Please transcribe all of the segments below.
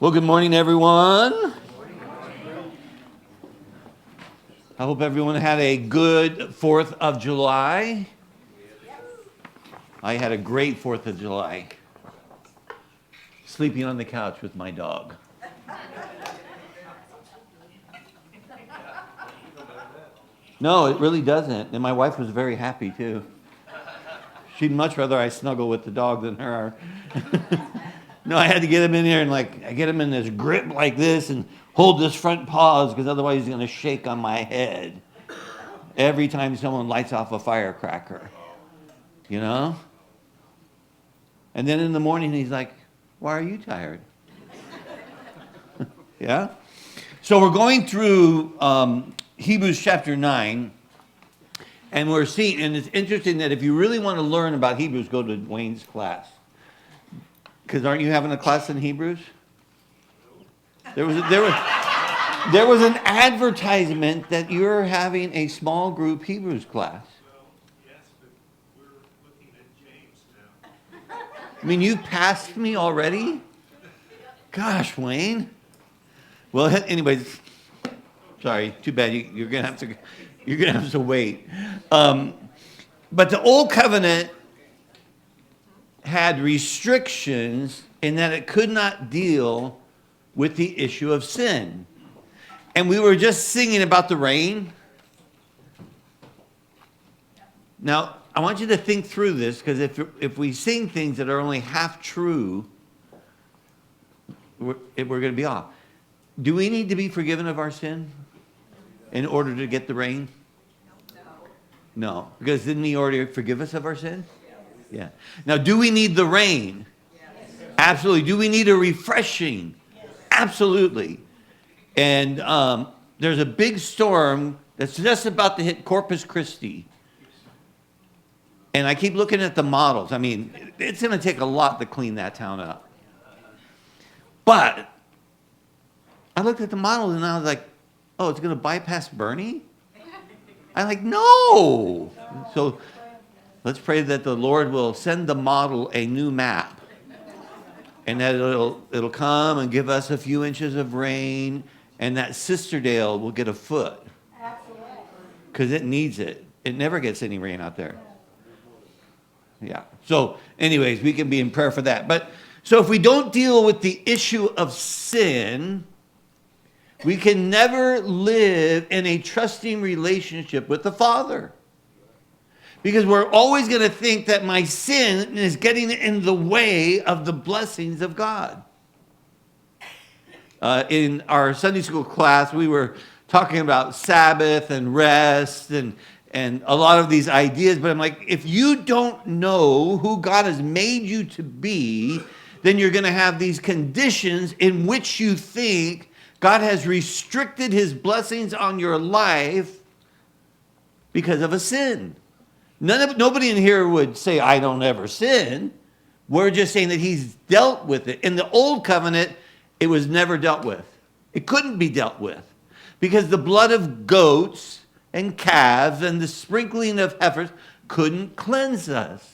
Well, good morning, everyone. I hope everyone had a good 4th of July. I had a great 4th of July. Sleeping on the couch with my dog. No, it really doesn't. And my wife was very happy, too. She'd much rather I snuggle with the dog than her. No, I had to get him in here and I get him in this grip like this and hold this front paws because otherwise he's going to shake on my head every time someone lights off a firecracker, you know? And then in the morning he's like, why are you tired? Yeah? So we're going through Hebrews chapter 9, and we're seeing, and it's interesting that if you really want to learn about Hebrews, go to Wayne's class. Because aren't you having a class in Hebrews? There was an advertisement that you're having a small group Hebrews class. Yes, but we're looking at James now. I mean, you passed me already? Gosh, Wayne. Well, anyways, sorry, too bad. You're gonna have to wait. But the old covenant had restrictions in that it could not deal with the issue of sin. And we were just singing about the rain. Now, I want you to think through this, because if we sing things that are only half true, we're going to be off. Do we need to be forgiven of our sin in order to get the rain? No. Because didn't he already forgive us of our sin? Yeah. Now, do we need the rain? Yes. Absolutely. Do we need a refreshing? Yes. Absolutely. And there's a big storm that's just about to hit Corpus Christi. And I keep looking at the models. I mean, it's going to take a lot to clean that town up. But I looked at the models and I was like, oh, it's going to bypass Bernie? I'm like, no. So let's pray that the Lord will send the model a new map, and that it'll come and give us a few inches of rain, and that Sisterdale will get a foot. Because it needs it. It never gets any rain out there. Yeah. So anyways, we can be in prayer for that. But so if we don't deal with the issue of sin, we can never live in a trusting relationship with the Father. Because we're always going to think that my sin is getting in the way of the blessings of God. In our Sunday school class, we were talking about Sabbath and rest and a lot of these ideas. But I'm like, if you don't know who God has made you to be, then you're going to have these conditions in which you think God has restricted his blessings on your life because of a sin. Nobody in here would say, I don't ever sin. We're just saying that he's dealt with it. In the old covenant, it was never dealt with. It couldn't be dealt with because the blood of goats and calves and the sprinkling of heifers couldn't cleanse us.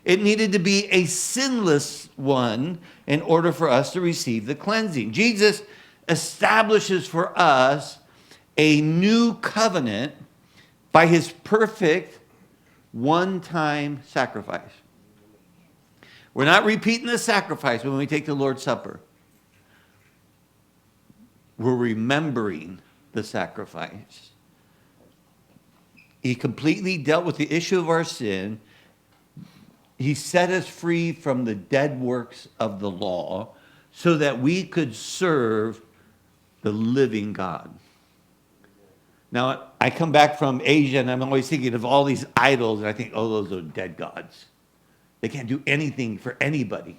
It needed to be a sinless one in order for us to receive the cleansing. Jesus establishes for us a new covenant by his perfect one-time sacrifice. We're not repeating the sacrifice when we take the Lord's Supper. We're remembering the sacrifice. He completely dealt with the issue of our sin. He set us free from the dead works of the law so that we could serve the living God. Now, I come back from Asia, and I'm always thinking of all these idols, and I think, oh, those are dead gods. They can't do anything for anybody.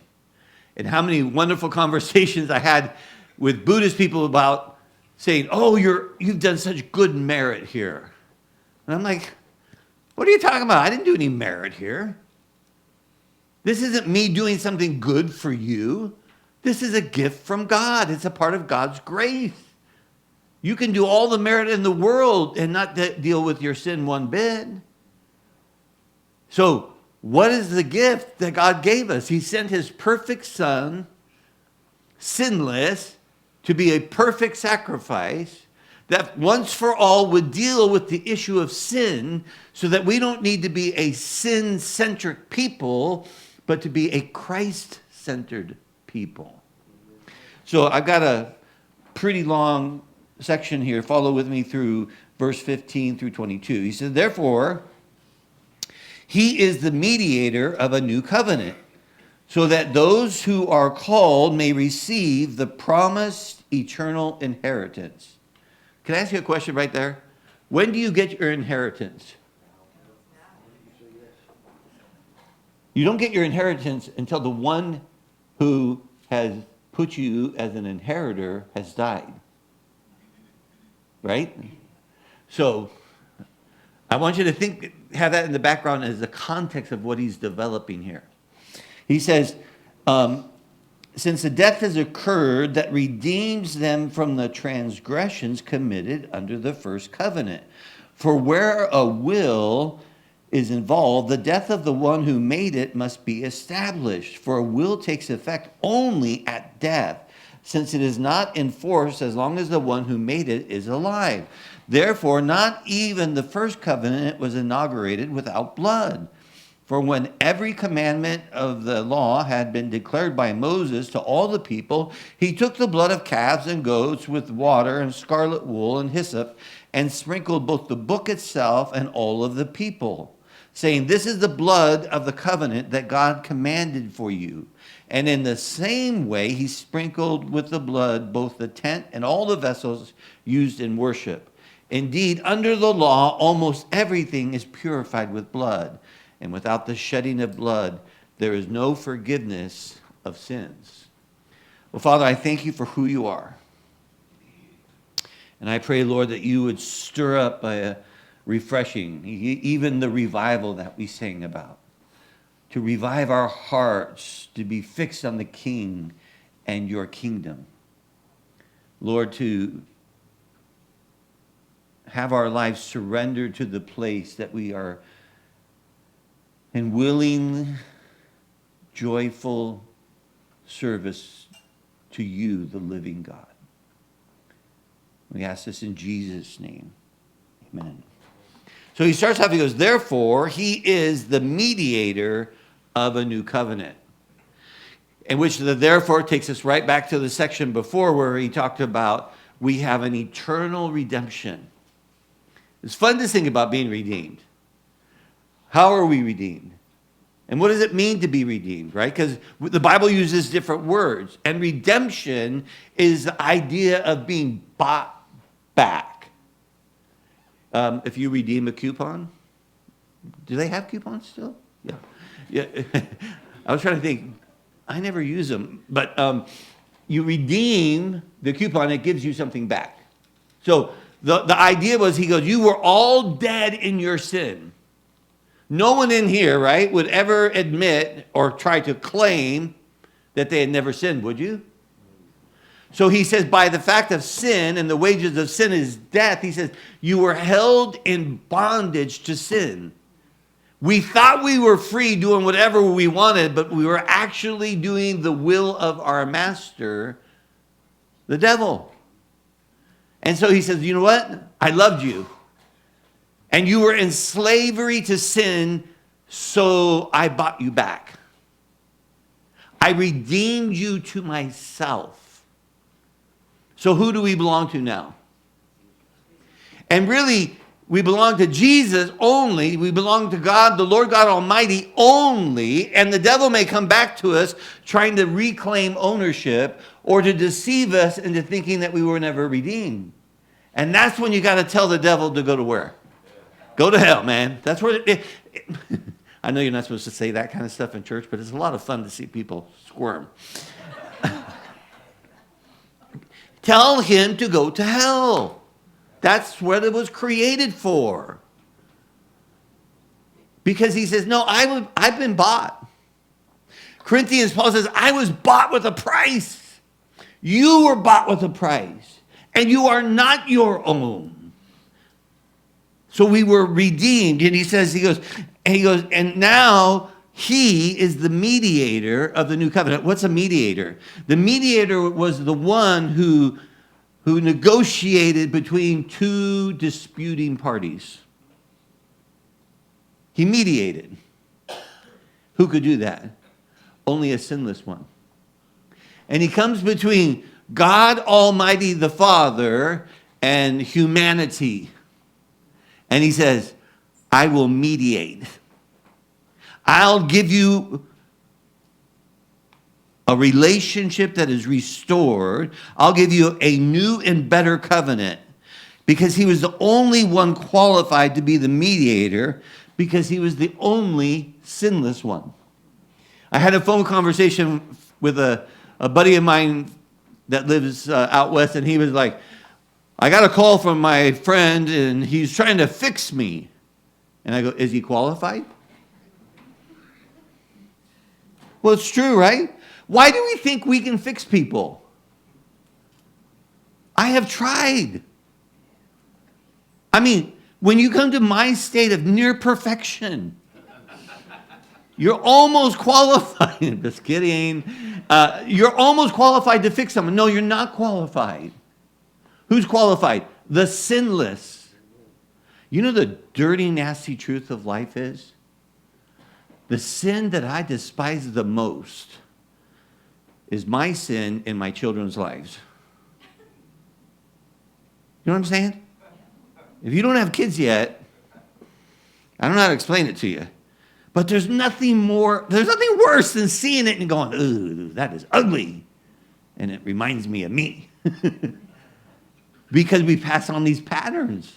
And how many wonderful conversations I had with Buddhist people about saying, oh, you've done such good merit here. And I'm like, what are you talking about? I didn't do any merit here. This isn't me doing something good for you. This is a gift from God. It's a part of God's grace. You can do all the merit in the world and not deal with your sin one bit. So, what is the gift that God gave us? He sent his perfect son sinless, to be a perfect sacrifice that once for all would deal with the issue of sin, so that we don't need to be a sin-centric people, but to be a Christ-centered people. So I've got a pretty long section here. Follow with me through verse 15 through 22. He said, therefore, he is the mediator of a new covenant, so that those who are called may receive the promised eternal inheritance. Can I ask you a question right there? When do you get your inheritance? You don't get your inheritance until the one who has put you as an inheritor has died. Right? So, I want you to have that in the background as the context of what he's developing here. He says, since a death has occurred that redeems them from the transgressions committed under the first covenant. For where a will is involved, the death of the one who made it must be established. For a will takes effect only at death, since it is not enforced as long as the one who made it is alive. Therefore, not even the first covenant was inaugurated without blood. For when every commandment of the law had been declared by Moses to all the people, he took the blood of calves and goats with water and scarlet wool and hyssop, and sprinkled both the book itself and all of the people, saying, this is the blood of the covenant that God commanded for you. And in the same way, he sprinkled with the blood both the tent and all the vessels used in worship. Indeed, under the law, almost everything is purified with blood. And without the shedding of blood, there is no forgiveness of sins. Well, Father, I thank you for who you are. And I pray, Lord, that you would stir up a refreshing, even the revival that we sing about, to revive our hearts, to be fixed on the King and your kingdom. Lord, to have our lives surrendered to the place that we are in willing, joyful service to you, the living God. We ask this in Jesus' name. Amen. So he starts off, he goes, therefore, he is the mediator of a new covenant. In which the therefore takes us right back to the section before where he talked about we have an eternal redemption. It's fun to think about being redeemed. How are we redeemed? And what does it mean to be redeemed, right? Because the Bible uses different words. And redemption is the idea of being bought back. If you redeem a coupon, do they have coupons still? Yeah. I was trying to think. I never use them. But you redeem the coupon, it gives you something back. So the idea was, he goes, you were all dead in your sin. No one in here, right, would ever admit or try to claim that they had never sinned, would you? So he says, by the fact of sin, and the wages of sin is death, he says, you were held in bondage to sin. We thought we were free doing whatever we wanted, but we were actually doing the will of our master, the devil. And so he says, you know what? I loved you. And you were in slavery to sin, so I bought you back. I redeemed you to myself. So who do we belong to now? And really, we belong to Jesus only. We belong to God, the Lord God Almighty only. And the devil may come back to us trying to reclaim ownership or to deceive us into thinking that we were never redeemed. And that's when you got to tell the devil to go to where? Go to hell, man. That's where I know you're not supposed to say that kind of stuff in church, but it's a lot of fun to see people squirm. Tell him to go to hell. That's what it was created for. Because he says, no, I've been bought. Corinthians, Paul says, I was bought with a price. You were bought with a price. And you are not your own. So we were redeemed. And he goes, and now He is the mediator of the new covenant. What's a mediator? The mediator was the one who negotiated between two disputing parties. He mediated. Who could do that? Only a sinless one. And he comes between God Almighty the Father and humanity. And he says, I will mediate. I'll give you a relationship that is restored. I'll give you a new and better covenant. Because he was the only one qualified to be the mediator, because he was the only sinless one. I had a phone conversation with a buddy of mine that lives out west, and he was like, I got a call from my friend, and he's trying to fix me. And I go, is he qualified? Well, it's true, right? Why do we think we can fix people? I have tried. I mean, when you come to my state of near perfection, you're almost qualified. Just kidding. You're almost qualified to fix someone. No, you're not qualified. Who's qualified? The sinless. You know the dirty, nasty truth of life is? The sin that I despise the most is my sin in my children's lives. You know what I'm saying? If you don't have kids yet, I don't know how to explain it to you. But there's nothing worse than seeing it and going, ooh, that is ugly. And it reminds me of me. Because we pass on these patterns.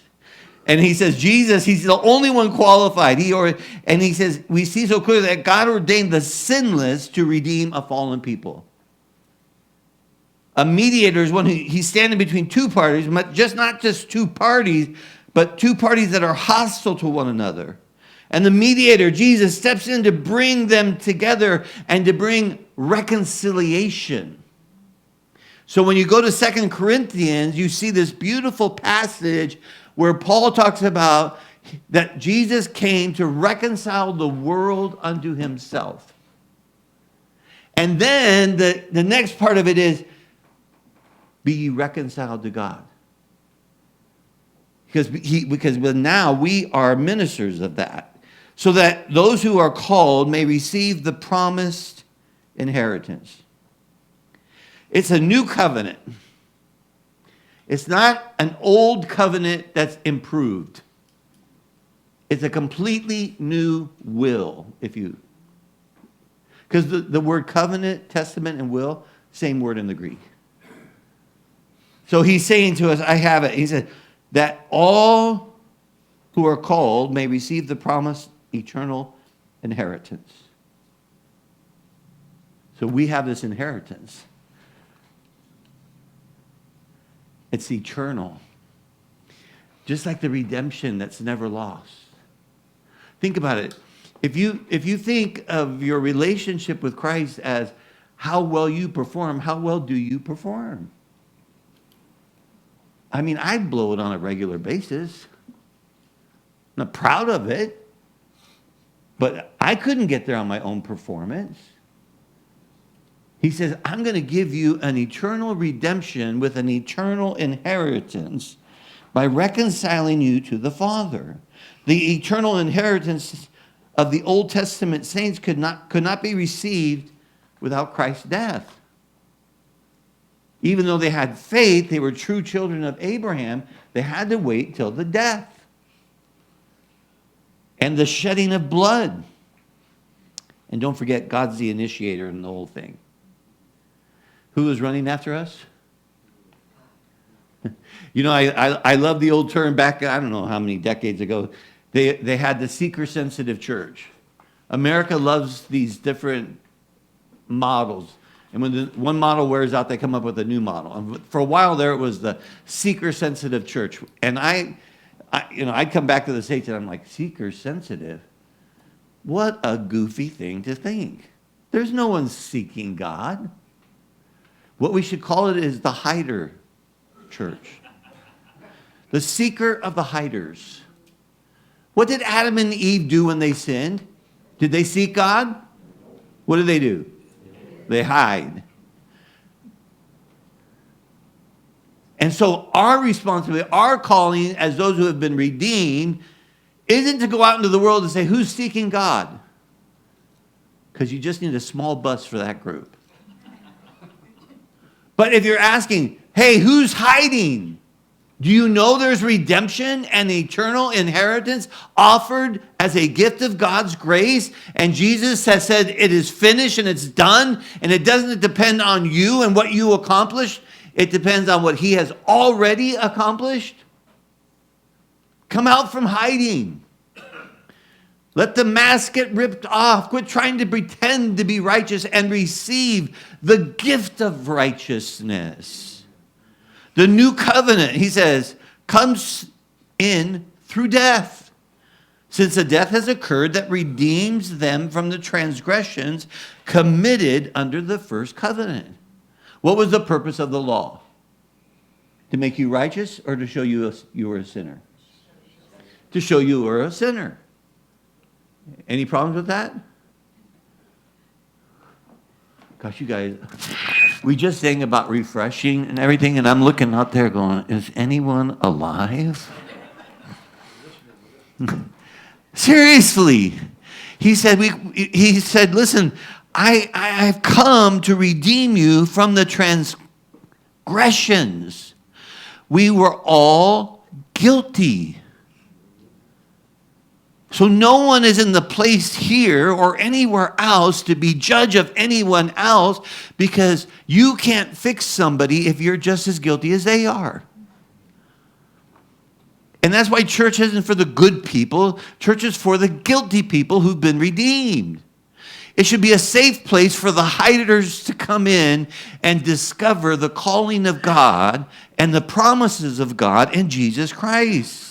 And he says, Jesus, he's the only one qualified. And he says, we see so clearly that God ordained the sinless to redeem a fallen people. A mediator is one he's standing between two parties, but not just two parties, but two parties that are hostile to one another. And the mediator, Jesus, steps in to bring them together and to bring reconciliation. So when you go to 2 Corinthians, you see this beautiful passage where Paul talks about that Jesus came to reconcile the world unto himself. And then the next part of it is, be ye reconciled to God. Because now we are ministers of that. So that those who are called may receive the promised inheritance. It's a new covenant. It's not an old covenant that's improved. It's a completely new will, because the word covenant, testament, and will, same word in the Greek. So he's saying to us, I have it. He said, that all who are called may receive the promised eternal inheritance. So we have this inheritance. It's eternal. Just like the redemption that's never lost. Think about it. If you think of your relationship with Christ as how well you perform, how well do you perform? I mean, I blow it on a regular basis. I'm not proud of it. But I couldn't get there on my own performance. He says, I'm going to give you an eternal redemption with an eternal inheritance by reconciling you to the Father. The eternal inheritance of the Old Testament saints could not be received without Christ's death. Even though they had faith, they were true children of Abraham, they had to wait till the death. And the shedding of blood. And don't forget, God's the initiator in the whole thing. Who is running after us? You know, I love the old term back, I don't know how many decades ago. They had the seeker-sensitive church. America loves these different models. And when one model wears out, they come up with a new model. And for a while there, it was the seeker-sensitive church. And I'd come back to the States and I'm like, seeker-sensitive? What a goofy thing to think. There's no one seeking God. What we should call it is the hider church. The seeker of the hiders. What did Adam and Eve do when they sinned? Did they seek God? What do? They hide. And so our responsibility, our calling as those who have been redeemed, isn't to go out into the world and say, who's seeking God? Because you just need a small bus for that group. But if you're asking, hey, who's hiding? Do you know there's redemption and eternal inheritance offered as a gift of God's grace? And Jesus has said it is finished and it's done. And it doesn't depend on you and what you accomplished. It depends on what he has already accomplished. Come out from hiding. Let the mask get ripped off. Quit trying to pretend to be righteous and receive the gift of righteousness. The new covenant, he says, comes in through death. Since a death has occurred that redeems them from the transgressions committed under the first covenant. What was the purpose of the law? To make you righteous or to show you you were a sinner? To show you were a sinner. Any problems with that? Gosh, you guys, we just sang about refreshing and everything, and I'm looking out there going, is anyone alive? Seriously. He said, listen, I've come to redeem you from the transgressions. We were all guilty. So no one is in the place here or anywhere else to be judge of anyone else, because you can't fix somebody if you're just as guilty as they are. And that's why church isn't for the good people. Church is for the guilty people who've been redeemed. It should be a safe place for the hiders to come in and discover the calling of God and the promises of God in Jesus Christ.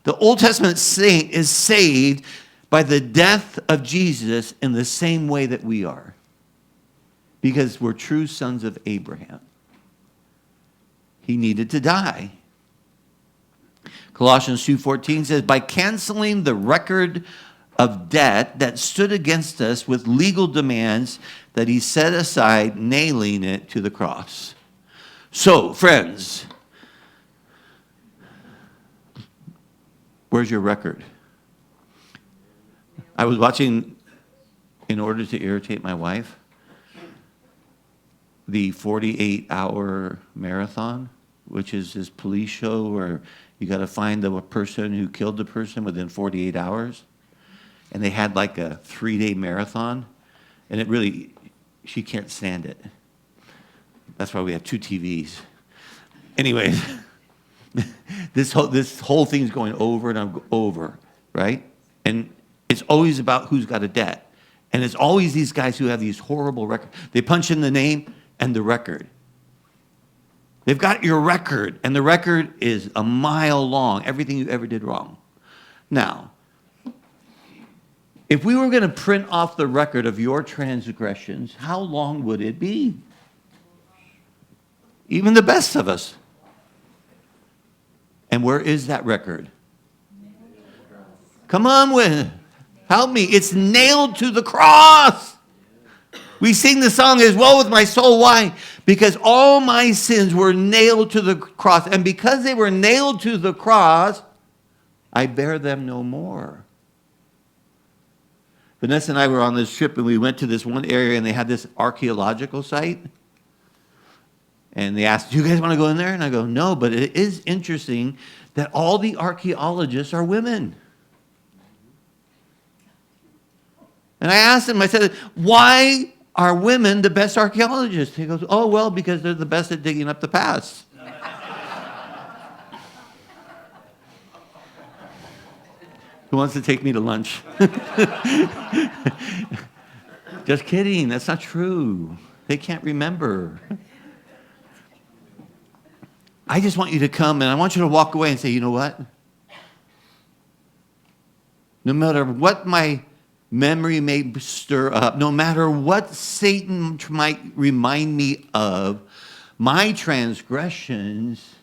The Old Testament saint is saved by the death of Jesus in the same way that we are, because we're true sons of Abraham. He needed to die. Colossians 2:14 says, by canceling the record of debt that stood against us with legal demands that he set aside, nailing it to the cross. So, friends, where's your record? I was watching, in order to irritate my wife, the 48-hour marathon, which is this police show where you got to find the person who killed the person within 48 hours. And they had like a 3-day marathon. And it really, she can't stand it. That's why we have 2 TVs. Anyways. This whole thing's going over and over, right? And it's always about who's got a debt. And it's always these guys who have these horrible records. They punch in the name and the record. They've got your record, and the record is a mile long, everything you ever did wrong. Now, if we were going to print off the record of your transgressions, how long would it be? Even the best of us. And where is that record? Come on, help me. It's nailed to the cross. We sing the song as well with my soul. Why? Because all my sins were nailed to the cross. And because they were nailed to the cross, I bear them no more. Vanessa and I were on this trip, and we went to this one area, and they had this archaeological site. And they asked, do you guys want to go in there? And I go, no, but it is interesting that all the archaeologists are women. And I asked him, I said, why are women the best archaeologists? He goes, oh, well, because they're the best at digging up the past. Who wants to take me to lunch? Just kidding. That's not true. They can't remember. I just want you to come, and I want you to walk away and say, you know what? No matter what my memory may stir up, no matter what Satan might remind me of, my transgressions,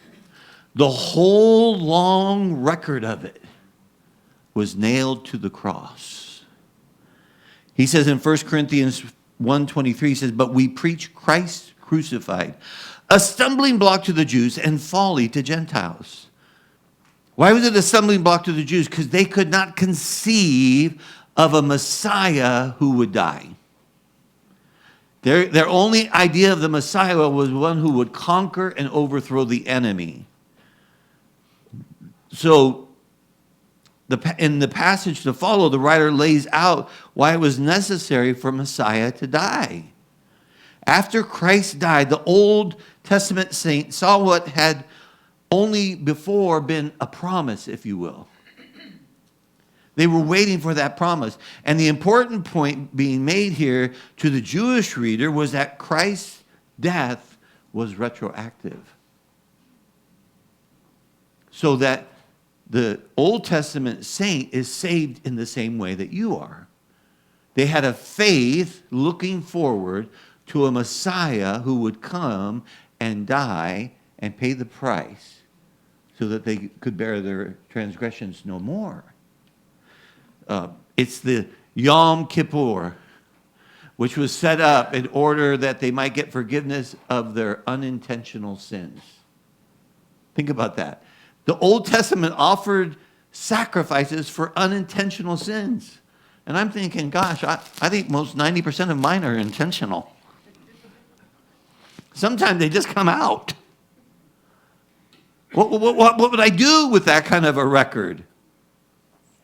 the whole long record of it was nailed to the cross. He says in 1 Corinthians 1:23, he says, but we preach Christ crucified, a stumbling block to the Jews and folly to Gentiles. Why was it a stumbling block to the Jews? Because they could not conceive of a Messiah who would die. Their only idea of the Messiah was one who would conquer and overthrow the enemy. So, in the passage to follow, the writer lays out why it was necessary for Messiah to die. After Christ died, the Old Testament saints saw what had only before been a promise, if you will. They were waiting for that promise. And the important point being made here to the Jewish reader was that Christ's death was retroactive. So that the Old Testament saint is saved in the same way that you are. They had a faith looking forward to a Messiah who would come and die and pay the price so that they could bear their transgressions no more. It's the Yom Kippur, which was set up in order that they might get forgiveness of their unintentional sins. Think about that. The Old Testament offered sacrifices for unintentional sins. And I'm thinking, gosh, I think most 90% of mine are intentional. Sometimes they just come out. What would I do with that kind of a record?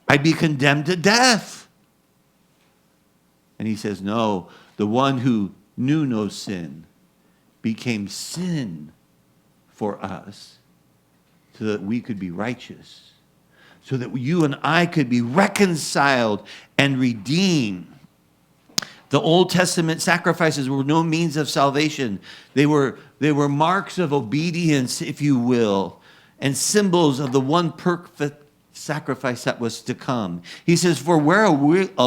I'd be condemned to death. And he says, no, the one who knew no sin became sin for us so that we could be righteous, so that you and I could be reconciled and redeemed. The Old Testament sacrifices were no means of salvation. They were marks of obedience, if you will, and symbols of the one perfect sacrifice that was to come. He says, for where a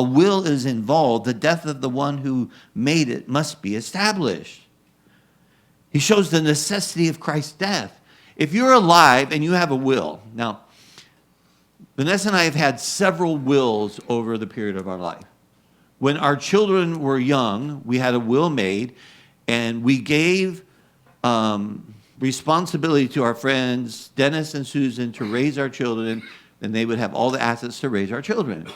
will is involved, the death of the one who made it must be established. He shows the necessity of Christ's death. If you're alive and you have a will, now, Vanessa and I have had several wills over the period of our life. When our children were young, we had a will made, and we gave responsibility to our friends, Dennis and Susan, to raise our children, and they would have all the assets to raise our children.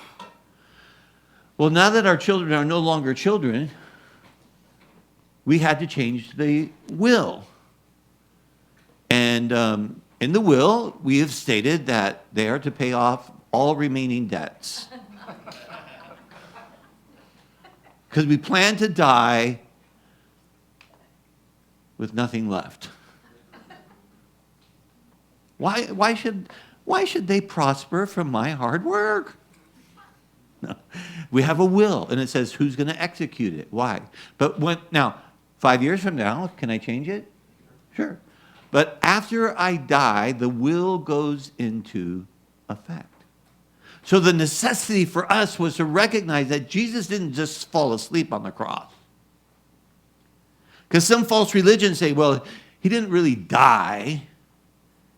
Well, now that our children are no longer children, we had to change the will. And in the will, we have stated that they are to pay off all remaining debts. Because we plan to die with nothing left. Why should they prosper from my hard work? No. We have a will, and it says who's going to execute it. Why? But now, 5 years from now, can I change it? Sure. But after I die, the will goes into effect. So the necessity for us was to recognize that Jesus didn't just fall asleep on the cross. Because some false religions say, well, he didn't really die.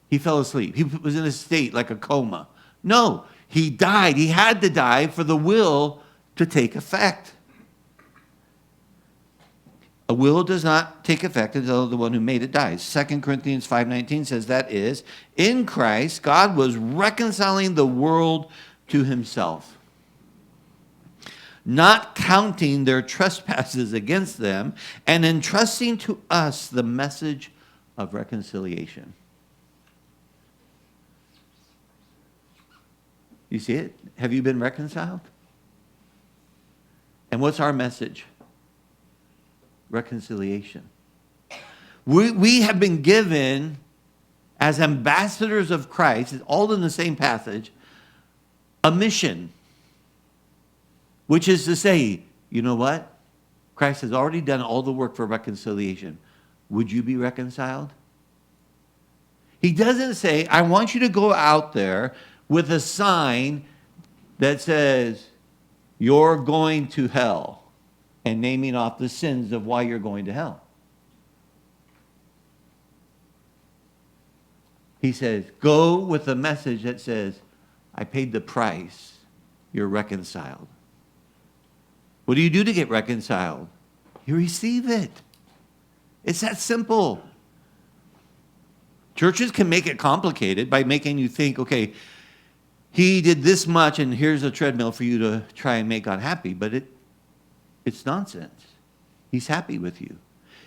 He fell asleep. He was in a state like a coma. No, he died. He had to die for the will to take effect. A will does not take effect until the one who made it dies. 2 Corinthians 5:19 says that is, in Christ, God was reconciling the world to himself, not counting their trespasses against them, and entrusting to us the message of reconciliation. You see it? Have you been reconciled? And what's our message? Reconciliation. We have been given, as ambassadors of Christ, it's all in the same passage, a mission, which is to say, you know what? Christ has already done all the work for reconciliation. Would you be reconciled? He doesn't say, I want you to go out there with a sign that says, you're going to hell, and naming off the sins of why you're going to hell. He says, go with a message that says, I paid the price, you're reconciled. What do you do to get reconciled? You receive it. It's that simple. Churches can make it complicated by making you think, okay, he did this much and here's a treadmill for you to try and make God happy. But it's nonsense. He's happy with you.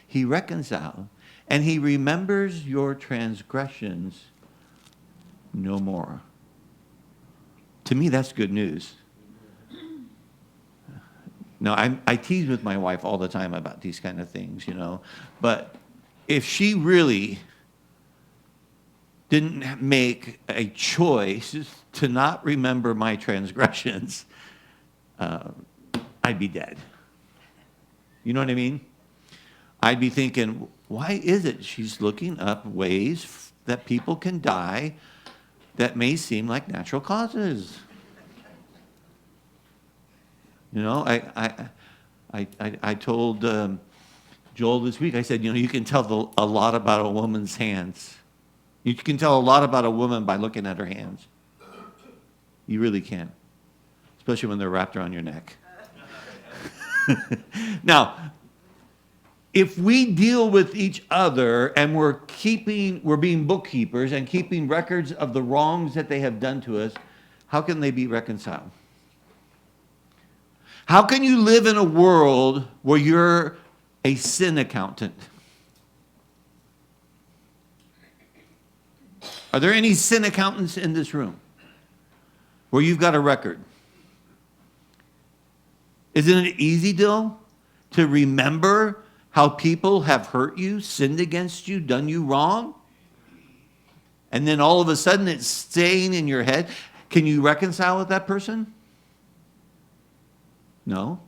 He reconciled. And he remembers your transgressions no more. To me, that's good news. No, I tease with my wife all the time about these kind of things, But if she really didn't make a choice to not remember my transgressions, I'd be dead. You know what I mean? I'd be thinking, why is it she's looking up ways that people can die that may seem like natural causes? I told Joel this week, I said, you can tell a lot about a woman's hands. You can tell a lot about a woman by looking at her hands. You really can, especially when they're wrapped around your neck. Now, if we deal with each other and we're being bookkeepers and keeping records of the wrongs that they have done to us, how can they be reconciled? How can you live in a world where you're a sin accountant? Are there any sin accountants in this room where you've got a record? Isn't it easy, Dill, to remember how people have hurt you, sinned against you, done you wrong? And then all of a sudden it's staying in your head. Can you reconcile with that person? No.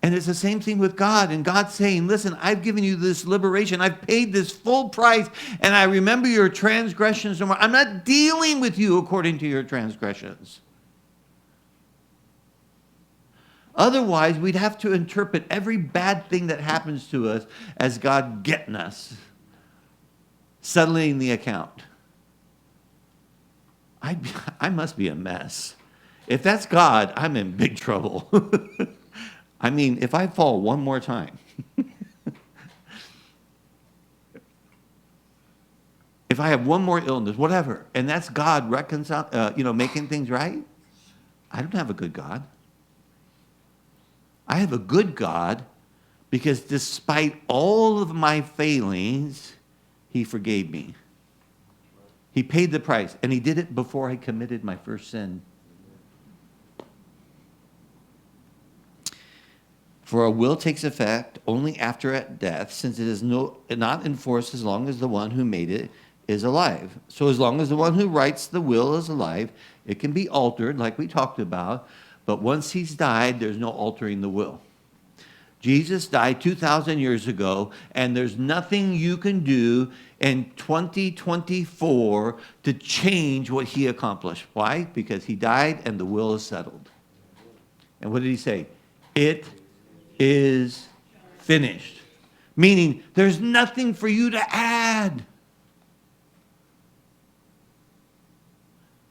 And it's the same thing with God. And God's saying, listen, I've given you this liberation. I've paid this full price. And I remember your transgressions no more. I'm not dealing with you according to your transgressions. Otherwise, we'd have to interpret every bad thing that happens to us as God getting us, settling the account. I must be a mess. If that's God, I'm in big trouble. I mean, if I fall one more time, if I have one more illness, whatever, and that's God making things right, I don't have a good God. I have a good God because despite all of my failings, he forgave me. He paid the price, and he did it before I committed my first sin. For a will takes effect only after death, since it is not enforced as long as the one who made it is alive. So as long as the one who writes the will is alive, it can be altered, like we talked about. But once he's died, there's no altering the will. Jesus died 2,000 years ago, and there's nothing you can do in 2024 to change what he accomplished. Why? Because he died and the will is settled. And what did he say? It is finished. Meaning, there's nothing for you to add.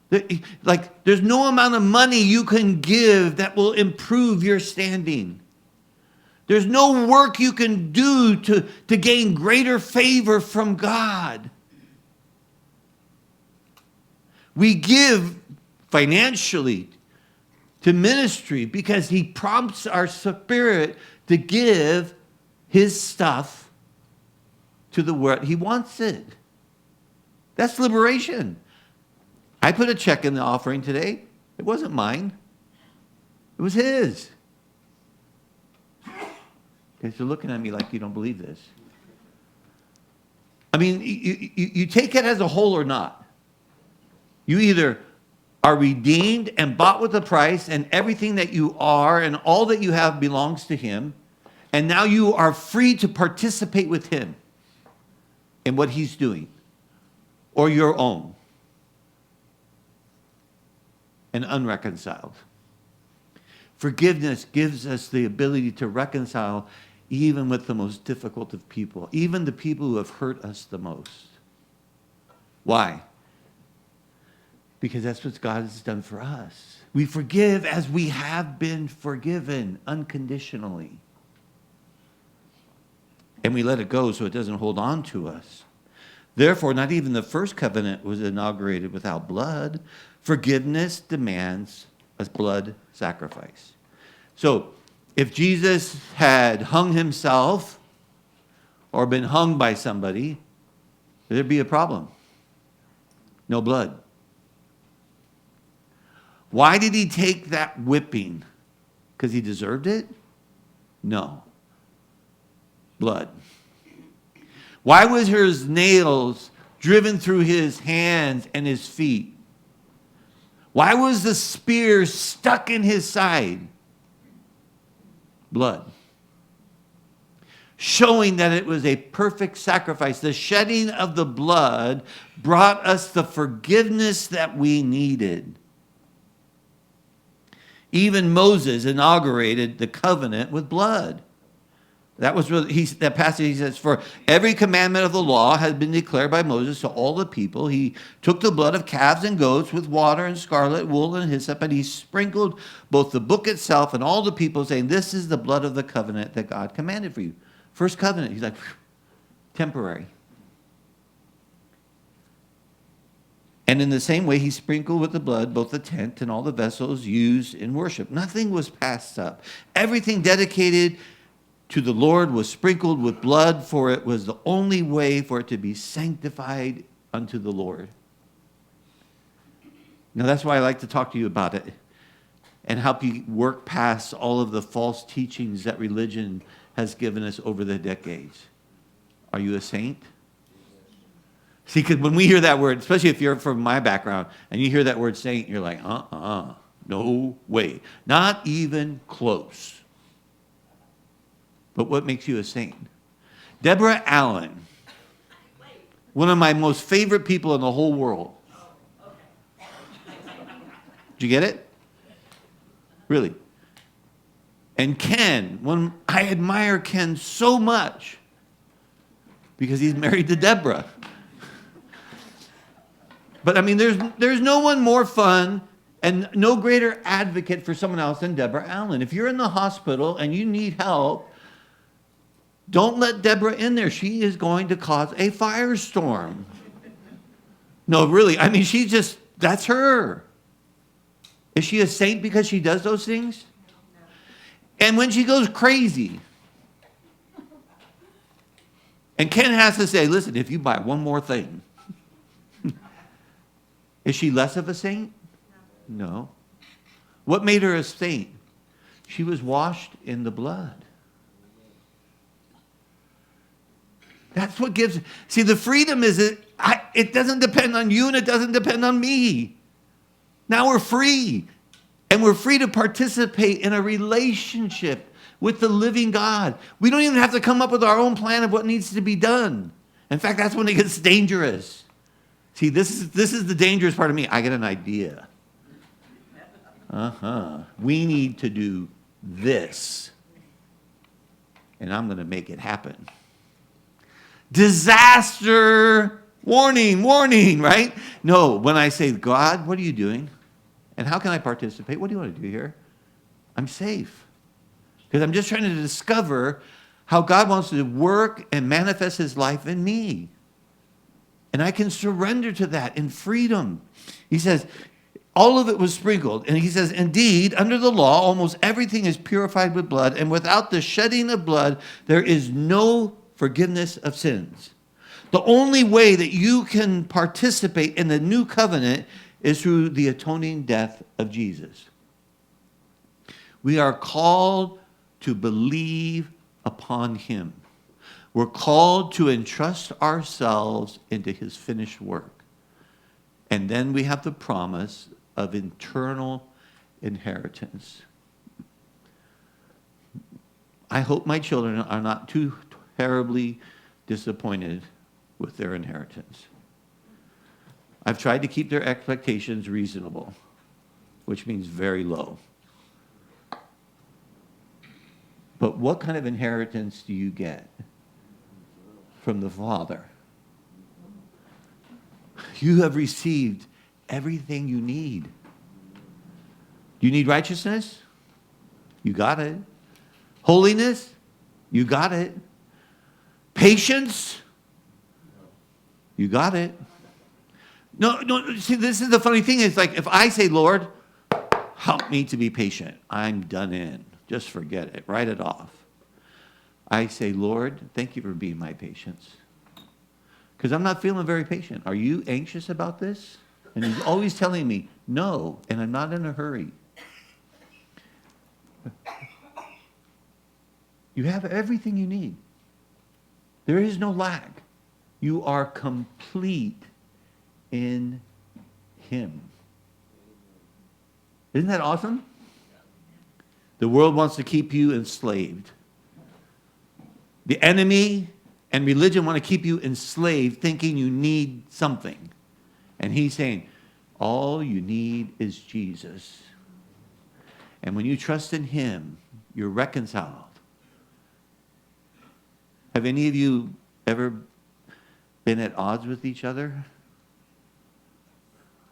There's no amount of money you can give that will improve your standing. There's no work you can do to gain greater favor from God. We give financially to ministry because he prompts our spirit to give his stuff to the world. He wants it. That's liberation. I put a check in the offering today. It wasn't mine. It was his. Because you're looking at me like you don't believe this. I mean, you take it as a whole or not. You either are redeemed and bought with a price, and everything that you are and all that you have belongs to him, and now you are free to participate with him in what he's doing, or your own, and unreconciled. Forgiveness gives us the ability to reconcile even with the most difficult of people, even the people who have hurt us the most. Why? Because that's what God has done for us. We forgive as we have been forgiven unconditionally. And we let it go so it doesn't hold on to us. Therefore, not even the first covenant was inaugurated without blood. Forgiveness demands a blood sacrifice. So, if Jesus had hung himself or been hung by somebody, there'd be a problem. No blood. Why did he take that whipping? Because he deserved it? No. Blood. Why was his nails driven through his hands and his feet? Why was the spear stuck in his side? Blood. Showing that it was a perfect sacrifice. The shedding of the blood brought us the forgiveness that we needed. Even Moses inaugurated the covenant with blood. That was really, that passage, he says, for every commandment of the law had been declared by Moses to all the people. He took the blood of calves and goats with water and scarlet wool and hyssop, and he sprinkled both the book itself and all the people, saying, this is the blood of the covenant that God commanded for you. First covenant, he's like, temporary. And in the same way, he sprinkled with the blood both the tent and all the vessels used in worship. Nothing was passed up. Everything dedicated to the Lord was sprinkled with blood, for it was the only way for it to be sanctified unto the Lord. Now that's why I like to talk to you about it and help you work past all of the false teachings that religion has given us over the decades. Are you a saint? See, because when we hear that word, especially if you're from my background, and you hear that word saint, you're like, no way. Not even close. But what makes you a saint? Deborah Allen, one of my most favorite people in the whole world. Did you get it? Really. And Ken, I admire Ken so much because he's married to Deborah. But I mean, there's no one more fun and no greater advocate for someone else than Deborah Allen. If you're in the hospital and you need help, don't let Deborah in there. She is going to cause a firestorm. No, really. I mean, that's her. Is she a saint because she does those things? And when she goes crazy, and Ken has to say, listen, if you buy one more thing, is she less of a saint? No. What made her a saint? She was washed in the blood. That's what gives, see, the freedom is it doesn't depend on you and it doesn't depend on me. Now we're free. And we're free to participate in a relationship with the living God. We don't even have to come up with our own plan of what needs to be done. In fact, that's when it gets dangerous. See, this is the dangerous part of me. I get an idea. We need to do this. And I'm going to make it happen. Disaster! Warning, warning, right? No, when I say, God, what are you doing? And how can I participate? What do you want to do here? I'm safe. Because I'm just trying to discover how God wants to work and manifest his life in me. And I can surrender to that in freedom. He says, all of it was sprinkled. And he says, indeed, under the law, almost everything is purified with blood. And without the shedding of blood, there is no forgiveness of sins. The only way that you can participate in the new covenant is through the atoning death of Jesus. We are called to believe upon him. We're called to entrust ourselves into his finished work. And then we have the promise of eternal inheritance. I hope my children are not too terribly disappointed with their inheritance. I've tried to keep their expectations reasonable, which means very low. But what kind of inheritance do you get from the Father? You have received everything you need. Do you need righteousness? You got it. Holiness? You got it. Patience? You got it. No, see, this is the funny thing. It's like if I say, Lord, help me to be patient, I'm done in. Just forget it. Write it off. I say, Lord, thank you for being my patience. Because I'm not feeling very patient. Are you anxious about this? And he's always telling me, no, and I'm not in a hurry. You have everything you need. There is no lack. You are complete in him. Isn't that awesome? The world wants to keep you enslaved. The enemy and religion want to keep you enslaved, thinking you need something. And he's saying, all you need is Jesus. And when you trust in him, you're reconciled. Have any of you ever been at odds with each other?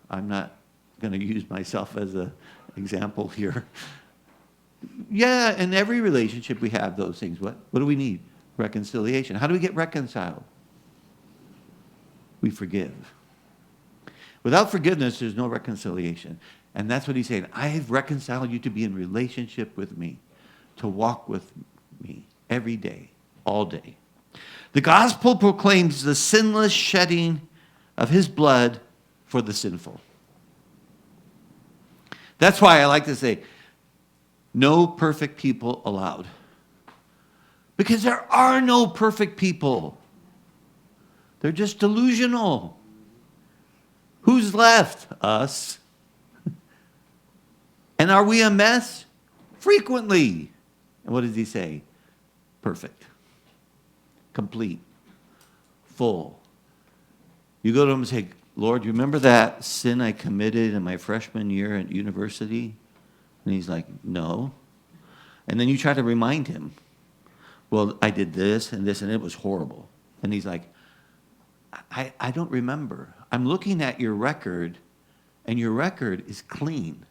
I'm not going to use myself as an example here. Yeah, in every relationship we have those things. What do we need? Reconciliation. How do we get reconciled? We forgive. Without forgiveness, there's no reconciliation. And that's what he's saying. I have reconciled you to be in relationship with me, to walk with me every day, all day. The gospel proclaims the sinless shedding of his blood for the sinful. That's why I like to say, no perfect people allowed. Because there are no perfect people. They're just delusional. Who's left? Us. And are we a mess? Frequently. And what does he say? Perfect. Complete. Full. You go to him and say, Lord, you remember that sin I committed in my freshman year at university? And he's like, no. And then you try to remind him. Well, I did this, and it was horrible. And he's like, I don't remember. I'm looking at your record, and your record is clean.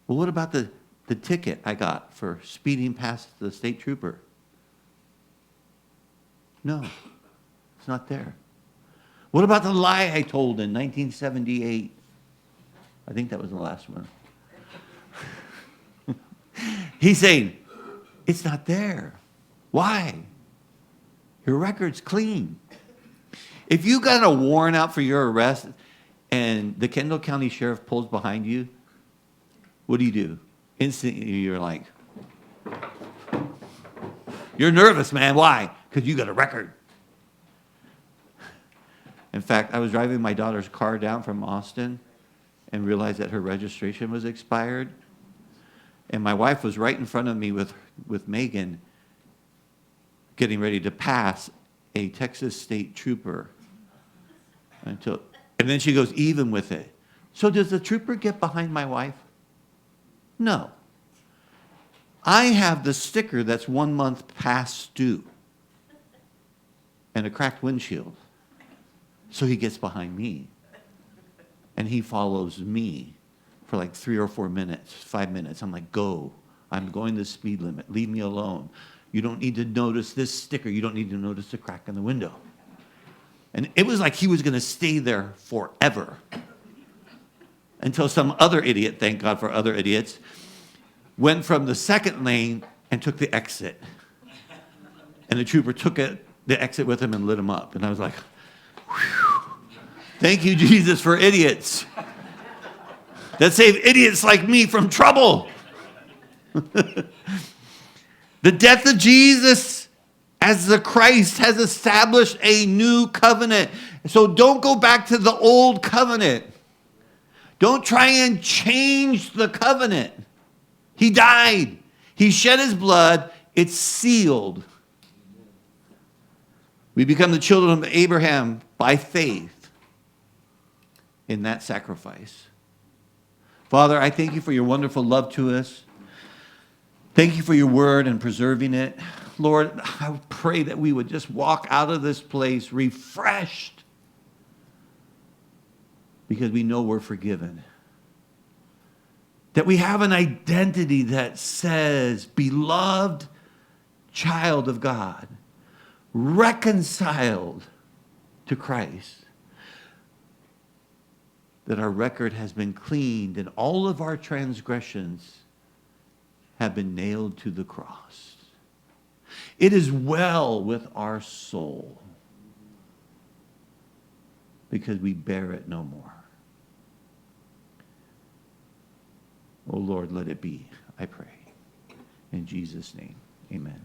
Well, what about the ticket I got for speeding past the state trooper? No, it's not there. What about the lie I told in 1978? I think that was the last one. He's saying, it's not there. Why? Your record's clean. If you got a warrant out for your arrest and the Kendall County Sheriff pulls behind you, what do? Instantly you're like, you're nervous, man. Why? Because you got a record. In fact, I was driving my daughter's car down from Austin and realized that her registration was expired. And my wife was right in front of me with Megan getting ready to pass a Texas state trooper. And then she goes even with it. So does the trooper get behind my wife? No. I have the sticker that's 1 month past due and a cracked windshield. So he gets behind me. And he follows me for like 3 or 4 minutes, 5 minutes. I'm like, go. I'm going the speed limit. Leave me alone. You don't need to notice this sticker. You don't need to notice the crack in the window. And it was like he was going to stay there forever. Until some other idiot, thank God for other idiots, went from the second lane and took the exit. And the trooper took the exit with him and lit him up. And I was like, whew, thank you, Jesus, for idiots. That save idiots like me from trouble. The death of Jesus as the Christ has established a new covenant. So don't go back to the old covenant. Don't try and change the covenant. He died. He shed his blood. It's sealed. We become the children of Abraham by faith in that sacrifice. Father, I thank you for your wonderful love to us. Thank you for your word and preserving it. Lord, I pray that we would just walk out of this place refreshed because we know we're forgiven. That we have an identity that says, beloved child of God, reconciled to Christ. That our record has been cleaned and all of our transgressions have been nailed to the cross. It is well with our soul because we bear it no more. Oh Lord, let it be, I pray. In Jesus' name, amen.